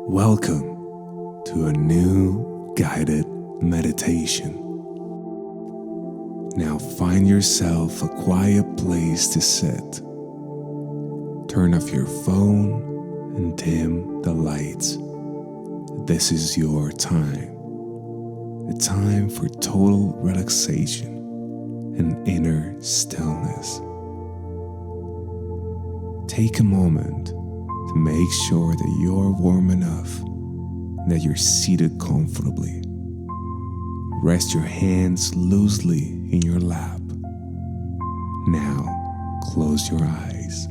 Welcome to a new guided meditation. Now find yourself a quiet place to sit. Turn off your phone and dim the lights. This is your time. A time for total relaxation and inner stillness. Take a moment to make sure that you're warm enough and that you're seated comfortably. Rest your hands loosely in your lap. Now, close your eyes.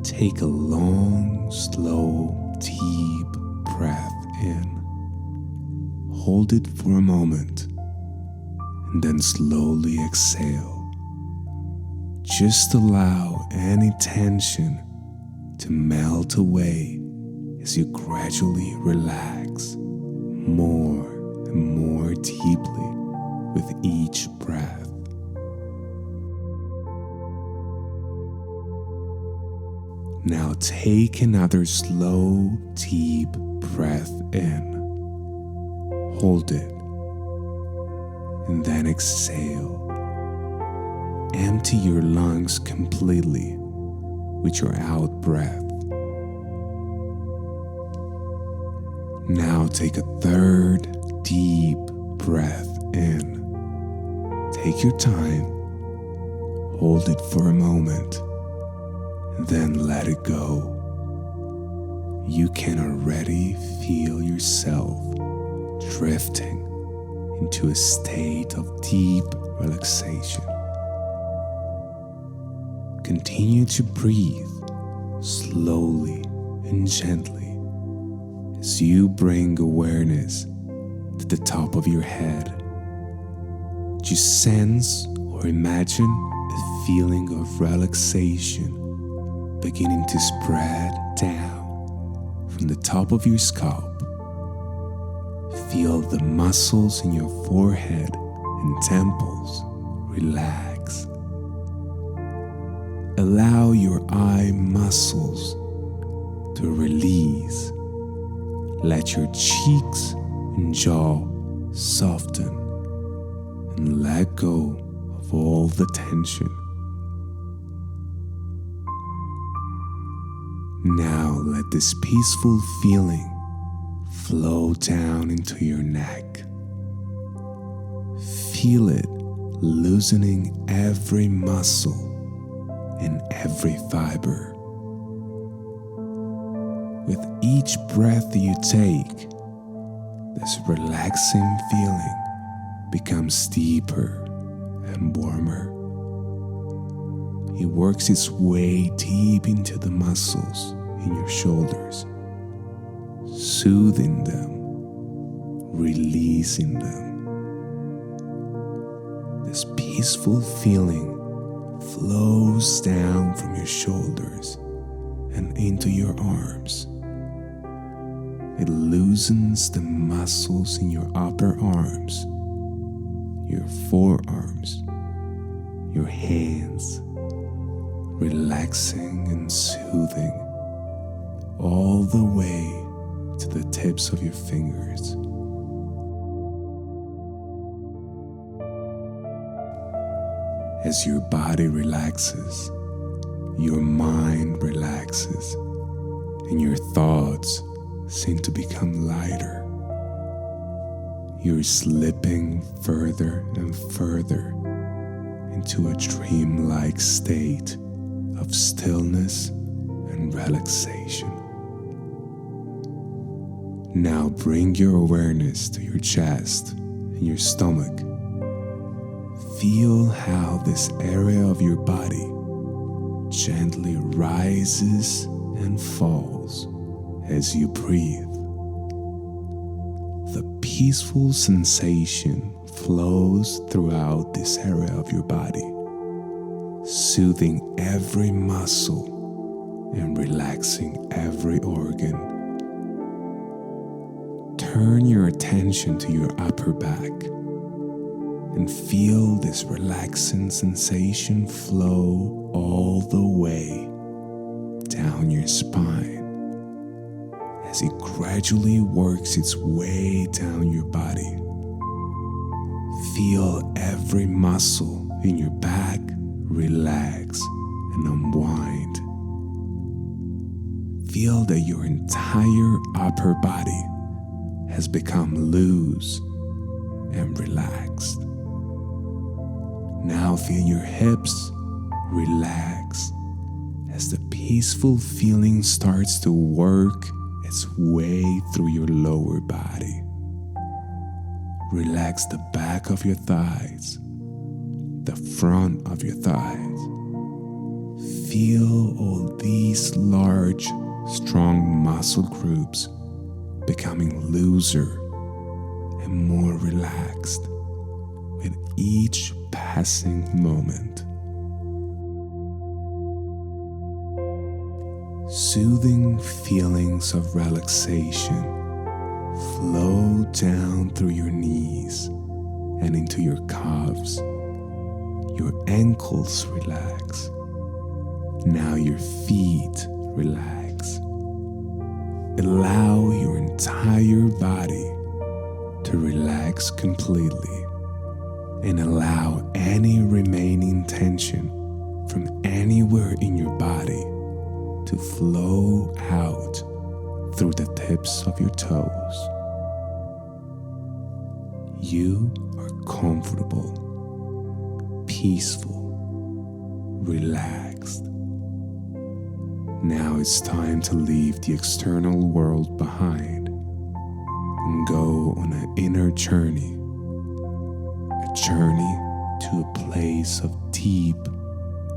Take a long, slow, deep breath in. Hold it for a moment and then slowly exhale. Just allow any tension to melt away as you gradually relax more and more deeply with each breath. Now take another slow, deep breath in. Hold it and then exhale. Empty your lungs completely with your out breath. Now take a third deep breath in. Take your time, hold it for a moment, and then let it go. You can already feel yourself drifting into a state of deep relaxation. Continue to breathe slowly and gently as you bring awareness to the top of your head. Just sense or imagine a feeling of relaxation beginning to spread down from the top of your scalp. Feel the muscles in your forehead and temples relax. Allow your eye muscles to release. Let your cheeks and jaw soften and let go of all the tension. Now let this peaceful feeling flow down into your neck. Feel it loosening every muscle in every fiber. With each breath that you take, this relaxing feeling becomes deeper and warmer. It works its way deep into the muscles in your shoulders, soothing them, releasing them. This peaceful feeling flows down from your shoulders and into your arms. It loosens the muscles in your upper arms, your forearms, your hands, relaxing and soothing all the way to the tips of your fingers. As your body relaxes, your mind relaxes, and your thoughts seem to become lighter. You're slipping further and further into a dreamlike state of stillness and relaxation. Now bring your awareness to your chest and your stomach. Feel how this area of your body gently rises and falls as you breathe. The peaceful sensation flows throughout this area of your body, soothing every muscle and relaxing every organ. Turn your attention to your upper back and feel this relaxing sensation flow all the way down down your spine as it gradually works its way down your body. Feel every muscle in your back relax and unwind. Feel that your entire upper body has become loose and relaxed. Now feel your hips relax as the peaceful feeling starts to work its way through your lower body. Relax the back of your thighs, the front of your thighs. Feel all these large, strong muscle groups becoming looser and more relaxed with each passing moment. Soothing feelings of relaxation flow down through your knees and into your calves. Your ankles relax. Now your feet relax. Allow your entire body to relax completely and allow any remaining tension from anywhere in your body to flow out through the tips of your toes. You are comfortable, peaceful, relaxed. Now it's time to leave the external world behind and go on an inner journey, a journey to a place of deep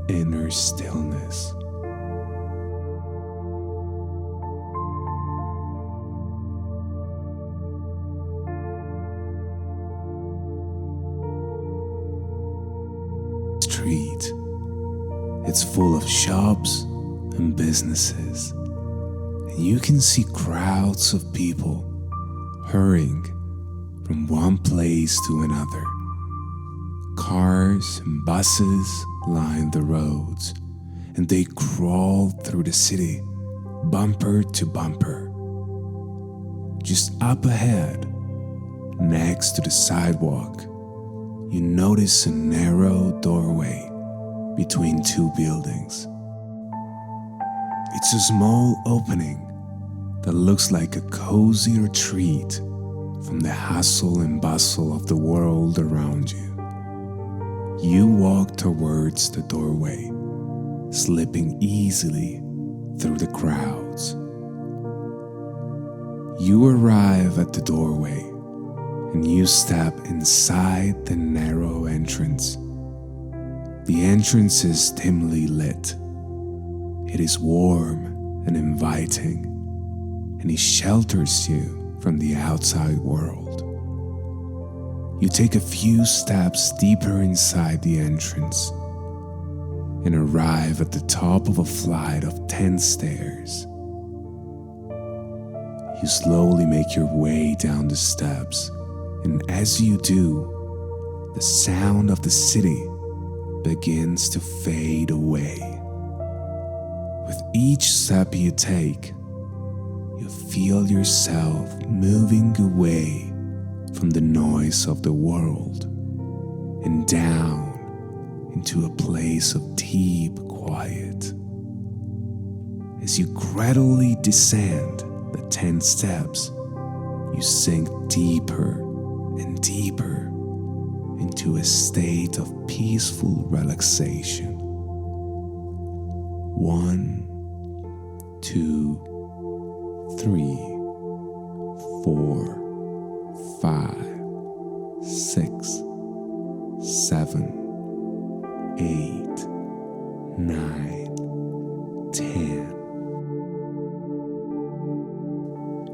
inner stillness. Street. It's full of shops and businesses, and you can see crowds of people hurrying from one place to another. Cars and buses line the roads, and they crawl through the city, bumper to bumper. Just up ahead, next to the sidewalk, you notice a narrow doorway between two buildings. It's a small opening that looks like a cozy retreat from the hustle and bustle of the world around you. You walk towards the doorway, slipping easily through the crowds. You arrive at the doorway and you step inside the narrow entrance. The entrance is dimly lit. It is warm and inviting, and it shelters you from the outside world. You take a few steps deeper inside the entrance and arrive at the top of a flight of 10 stairs. You slowly make your way down the steps, and as you do, the sound of the city begins to fade away. With each step you take, you feel yourself moving away from the noise of the world and down into a place of deep quiet. As you gradually descend the 10 steps, you sink deeper and deeper into a state of peaceful relaxation. 1, 2, 3, 4, 5, 6, 7, 8, 9, 10.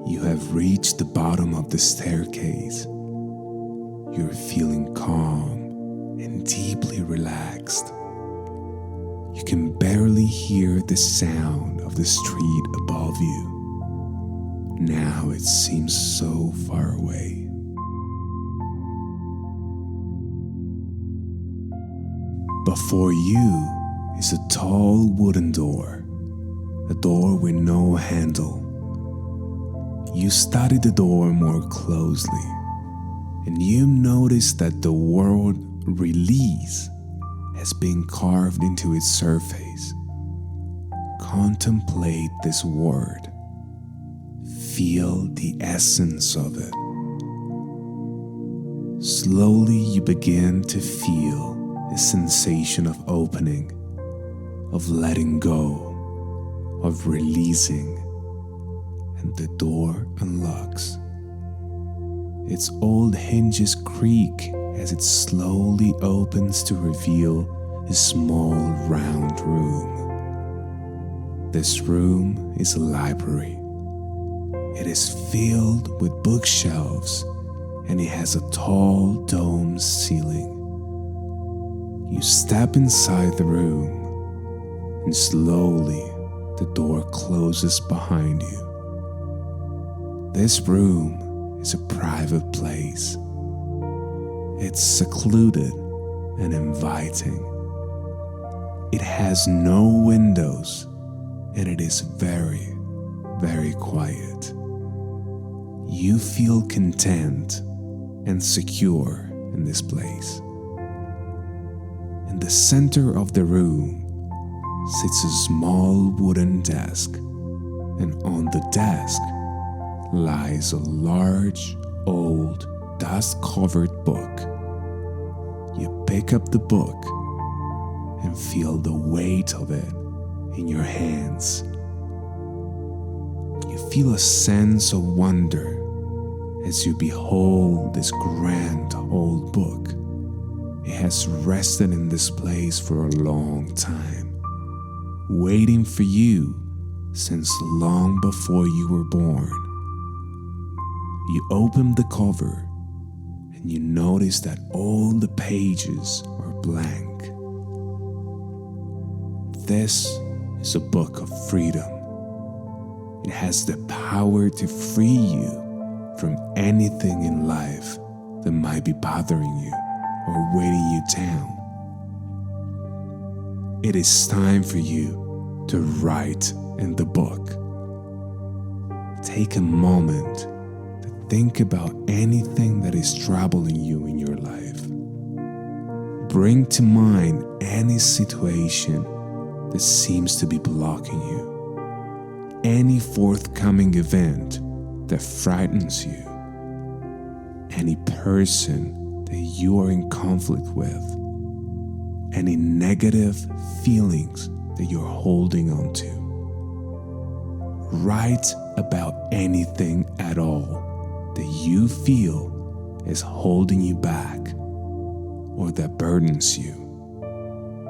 You have reached the bottom of the staircase. You're feeling calm and deeply relaxed. You can barely hear the sound of the street above you. Now it seems so far away. Before you is a tall wooden door, a door with no handle. You study the door more closely, and you notice that the word release has been carved into its surface. Contemplate this word. Feel the essence of it. Slowly you begin to feel a sensation of opening, of letting go, of releasing, and the door unlocks. Its old hinges creak as it slowly opens to reveal a small round room. This room is a library. It is filled with bookshelves, and it has a tall domed ceiling. You step inside the room, and slowly the door closes behind you. This room is a private place. It's secluded and inviting. It has no windows, and it is very, very quiet. You feel content and secure in this place. In the center of the room sits a small wooden desk, and on the desk lies a large, old, dust-covered book. You pick up the book and feel the weight of it in your hands. You feel a sense of wonder as you behold this grand old book. It has rested in this place for a long time, waiting for you since long before you were born. You open the cover and you notice that all the pages are blank. This is a book of freedom. It has the power to free you from anything in life that might be bothering you or weighing you down. It is time for you to write in the book. Take a moment to think about anything that is troubling you in your life. Bring to mind any situation that seems to be blocking you, any forthcoming event that frightens you, any person that you are in conflict with, any negative feelings that you're holding on to. Write about anything at all that you feel is holding you back or that burdens you.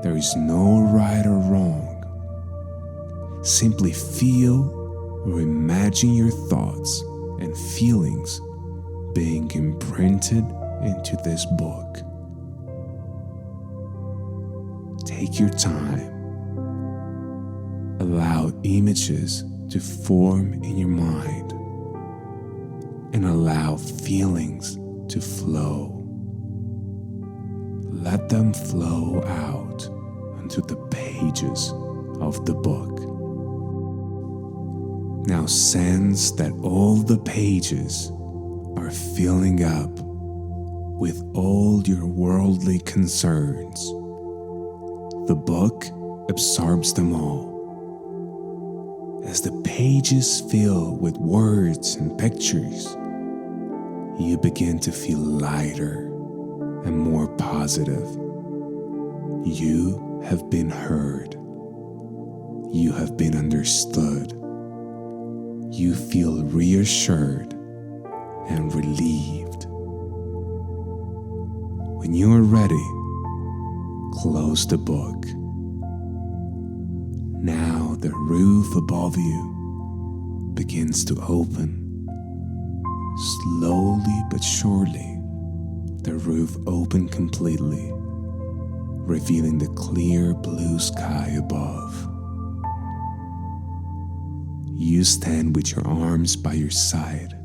There is no right or wrong. Simply feel or imagine your thoughts and feelings being imprinted into this book. Take your time. Allow images to form in your mind and allow feelings to flow. Let them flow out onto the pages of the book. Now sense that all the pages are filling up with all your worldly concerns. The book absorbs them all. As the pages fill with words and pictures, you begin to feel lighter and more positive. You have been heard. You have been understood. You feel reassured and relieved. When you are ready, close the book. Now the roof above you begins to open. Slowly but surely, the roof opened completely, revealing the clear blue sky above. You stand with your arms by your side,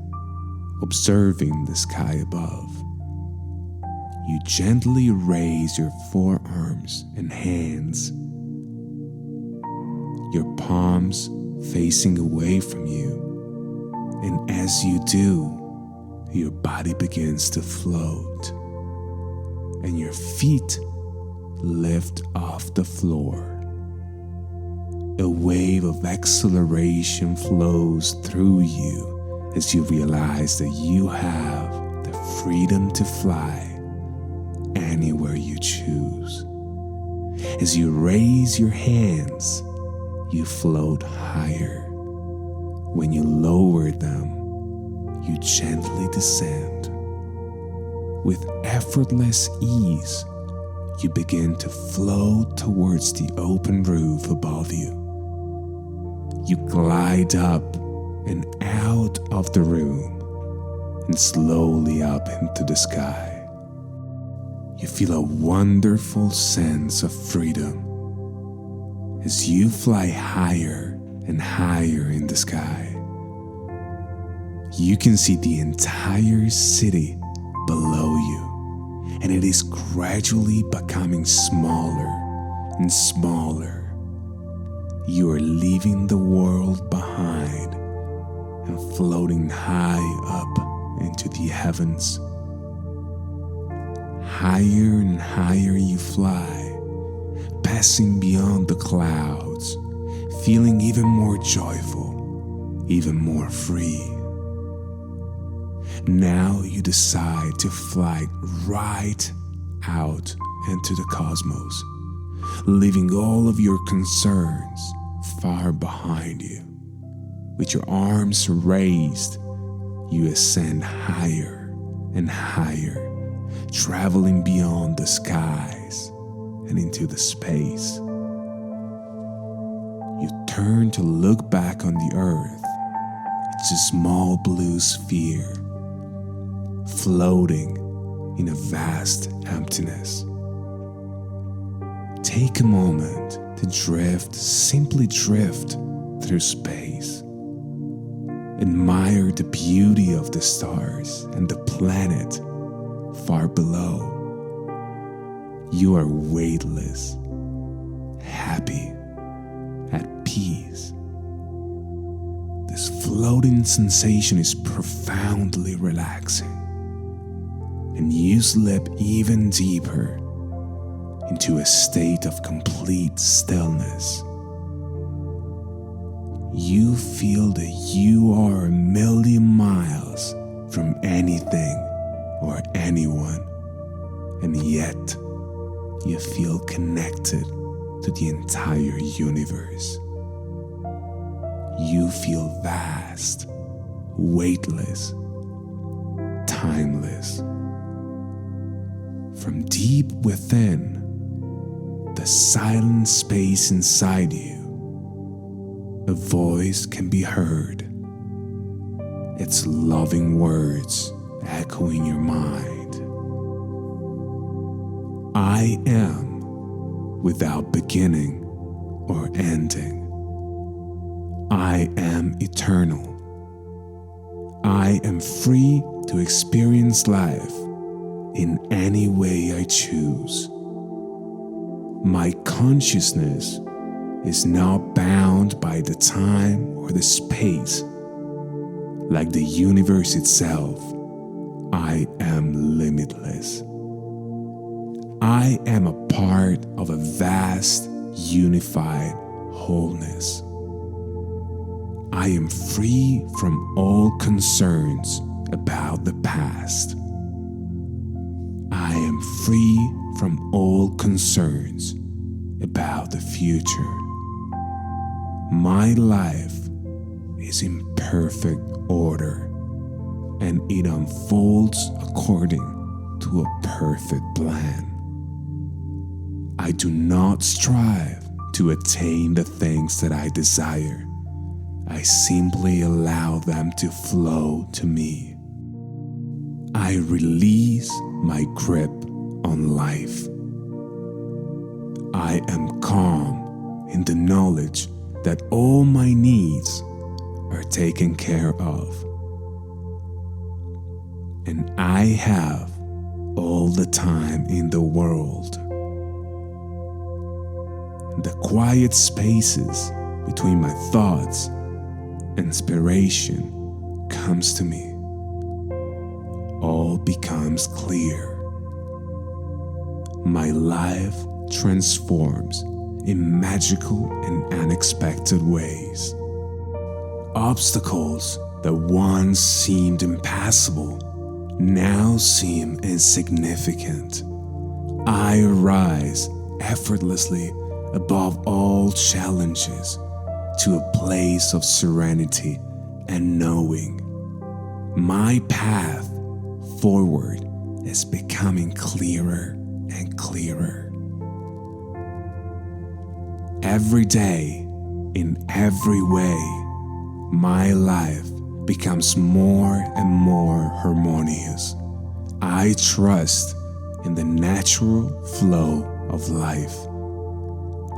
observing the sky above. You gently raise your forearms and hands. Your palms facing away from you. And as you do, your body begins to float, and your feet lift off the floor. A wave of exhilaration flows through you as you realize that you have the freedom to fly anywhere you choose. As you raise your hands, you float higher. When you lower them, you gently descend. With effortless ease, you begin to float towards the open roof above you. You glide up and out of the room and slowly up into the sky. You feel a wonderful sense of freedom as you fly higher and higher in the sky. You can see the entire city below you, and it is gradually becoming smaller and smaller. You are leaving the world behind and floating high up into the heavens. Higher and higher you fly, passing beyond the clouds, feeling even more joyful, even more free. Now you decide to fly right out into the cosmos, leaving all of your concerns far behind you. With your arms raised, you ascend higher and higher, traveling beyond the skies and into the space. You turn to look back on the earth. It's a small blue sphere, floating in a vast emptiness. Take a moment to simply drift through space. Admire the beauty of the stars and the planet far below. You are weightless, happy, at peace. This floating sensation is profoundly relaxing, and you slip even deeper into a state of complete stillness. You feel that you are a million miles from anything or anyone, and yet you feel connected to the entire universe. You feel vast, weightless, timeless. From deep within, the silent space inside you, a voice can be heard, its loving words echoing your mind. I am without beginning or ending. I am eternal. I am free to experience life in any way I choose. My consciousness is not bound by the time or the space. Like the universe itself, I am limitless. I am a part of a vast, unified wholeness. I am free from all concerns about the past. I am free from all concerns about the future. My life is in perfect order, and it unfolds according to a perfect plan. I do not strive to attain the things that I desire. I simply allow them to flow to me. I release my grip on life. I am calm in the knowledge that all my needs are taken care of. And I have all the time in the world. The quiet spaces between my thoughts, inspiration comes to me. All becomes clear. My life transforms in magical and unexpected ways. Obstacles that once seemed impassable now seem insignificant. I rise effortlessly above all challenges to a place of serenity and knowing. My path forward is becoming clearer and clearer. Every day, in every way, my life becomes more and more harmonious. I trust in the natural flow of life.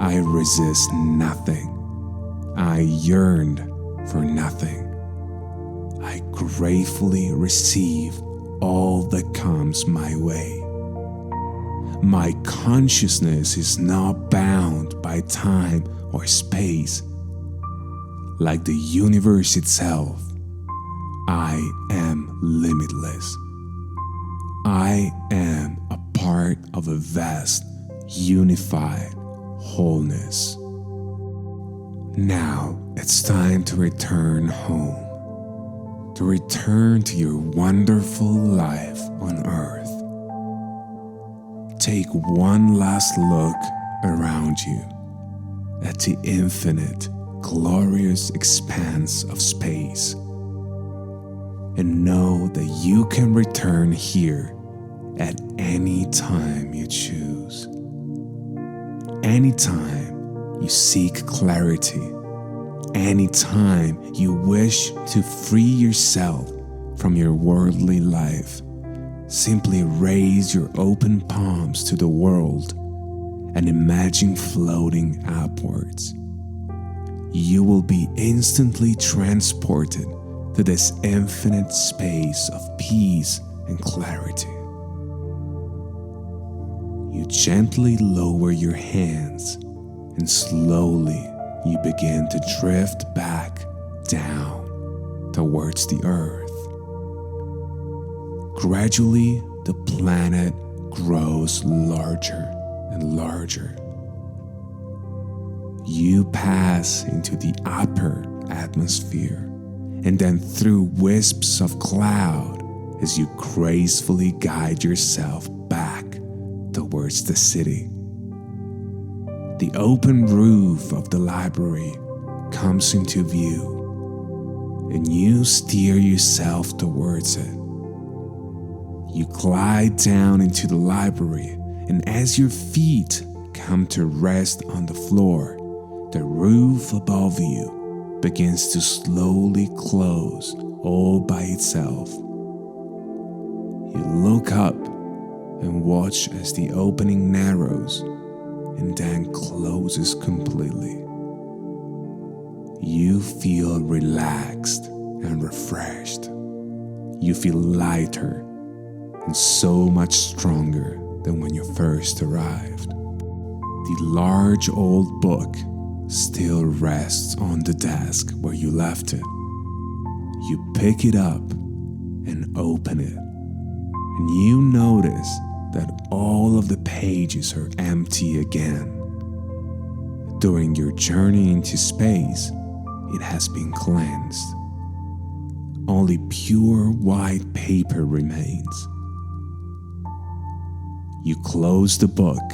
I resist nothing. I yearned for nothing. I gratefully receive all that comes my way. My consciousness is not bound by time or space. Like the universe itself, I am limitless. I am a part of a vast, unified wholeness. Now it's time to return home, to return to your wonderful life on earth. Take one last look around you at the infinite, glorious expanse of space, and know that you can return here at any time you choose. Anytime you seek clarity, anytime you wish to free yourself from your worldly life, simply raise your open palms to the world and imagine floating upwards. You will be instantly transported to this infinite space of peace and clarity. You gently lower your hands and slowly you begin to drift back down towards the earth. Gradually, the planet grows larger and larger. You pass into the upper atmosphere and then through wisps of cloud as you gracefully guide yourself back towards the city. The open roof of the library comes into view and you steer yourself towards it. You glide down into the library, and as your feet come to rest on the floor, the roof above you begins to slowly close all by itself. You look up and watch as the opening narrows and then closes completely. You feel relaxed and refreshed. You feel lighter and so much stronger than when you first arrived. The large old book still rests on the desk where you left it. You pick it up and open it, and you notice that all of the pages are empty again. During your journey into space, it has been cleansed. Only pure white paper remains. You close the book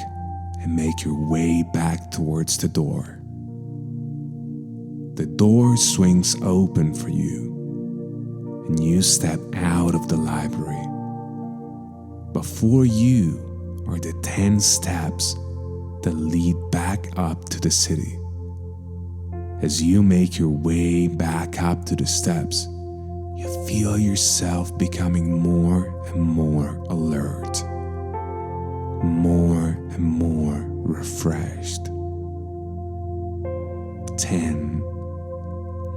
and make your way back towards the door. The door swings open for you, and you step out of the library. Before you are the 10 steps that lead back up to the city. As you make your way back up to the steps, you feel yourself becoming more and more alert, more and more refreshed. 10,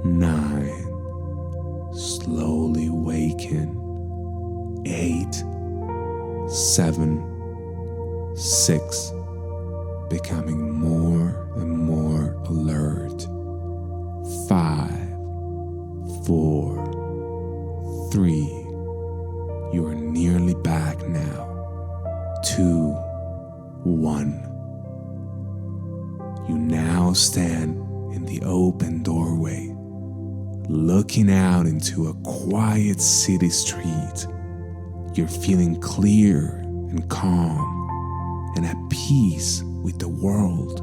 9, slowly waken. 8, 7, 6, becoming more and more alert. 3. You are nearly back now. 2, 1. You now stand in the open doorway, looking out into a quiet city street. You're feeling clear and calm and at peace with the world.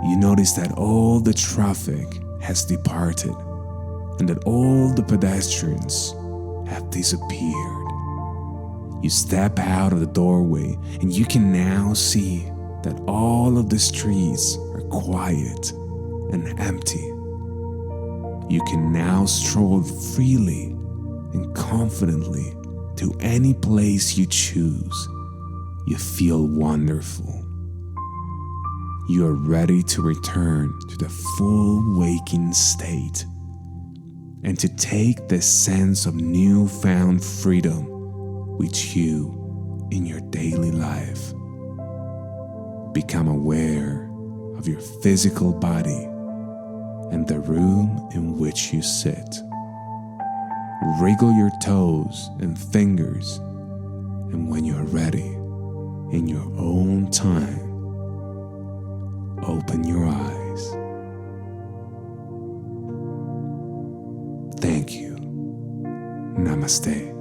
You notice that all the traffic has departed and that all the pedestrians have disappeared. You step out of the doorway and you can now see that all of the streets are quiet and empty. You can now stroll freely and confidently to any place you choose. You feel wonderful. You are ready to return to the full waking state and to take the sense of newfound freedom with you in your daily life. Become aware of your physical body and the room in which you sit. Wriggle your toes and fingers, and when you're ready, in your own time, open your eyes. Thank you. Namaste.